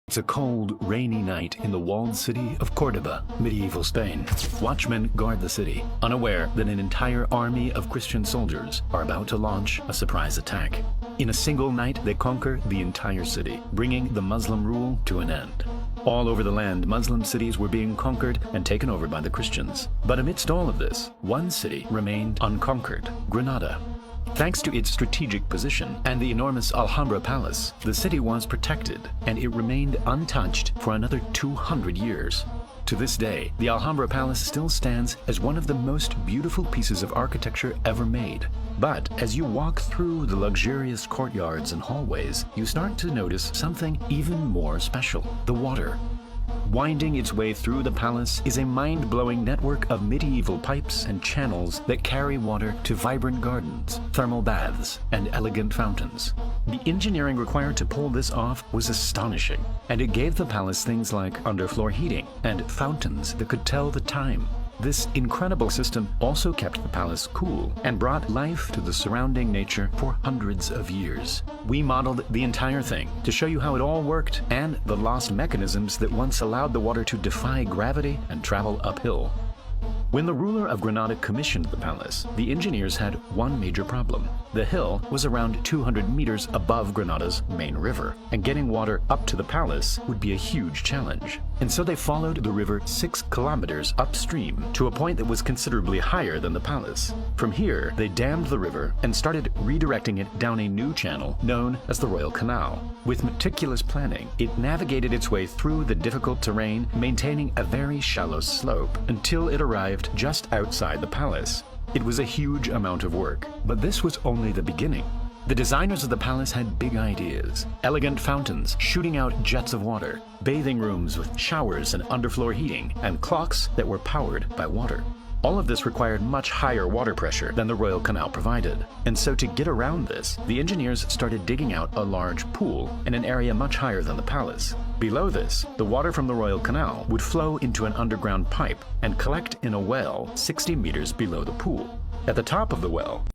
It's a cold, rainy night in the walled city of Cordoba, medieval Spain. Watchmen guard the city, unaware that an entire army of Christian soldiers are about to launch a surprise attack. In a single night, they conquer the entire city, bringing the Muslim rule to an end. All over the land, Muslim cities were being conquered and taken over by the Christians. But amidst all of this, one city remained unconquered: Granada. Thanks to its strategic position and the enormous Alhambra Palace, the city was protected, and it remained untouched for another 200 years. To this day, the Alhambra Palace still stands as one of the most beautiful pieces of architecture ever made. But as you walk through the luxurious courtyards and hallways, you start to notice something even more special: the water. Winding its way through the palace is a mind-blowing network of medieval pipes and channels that carry water to vibrant gardens, thermal baths, and elegant fountains. The engineering required to pull this off was astonishing, and it gave the palace things like underfloor heating and fountains that could tell the time. This incredible system also kept the palace cool and brought life to the surrounding nature for hundreds of years. We modeled the entire thing to show you how it all worked and the lost mechanisms that once allowed the water to defy gravity and travel uphill. When the ruler of Granada commissioned the palace, the engineers had one major problem. The hill was around 200 meters above Granada's main river, and getting water up to the palace would be a huge challenge. And so they followed the river 6 kilometers upstream to a point that was considerably higher than the palace. From here, they dammed the river and started redirecting it down a new channel known as the Royal Canal. With meticulous planning, it navigated its way through the difficult terrain, maintaining a very shallow slope until it arrived just outside the palace. It was a huge amount of work, but this was only the beginning. The designers of the palace had big ideas: elegant fountains shooting out jets of water, bathing rooms with showers and underfloor heating, and clocks that were powered by water. All of this required much higher water pressure than the Royal Canal provided. And so to get around this, the engineers started digging out a large pool in an area much higher than the palace. Below this, the water from the Royal Canal would flow into an underground pipe and collect in a well 60 meters below the pool. At the top of the well,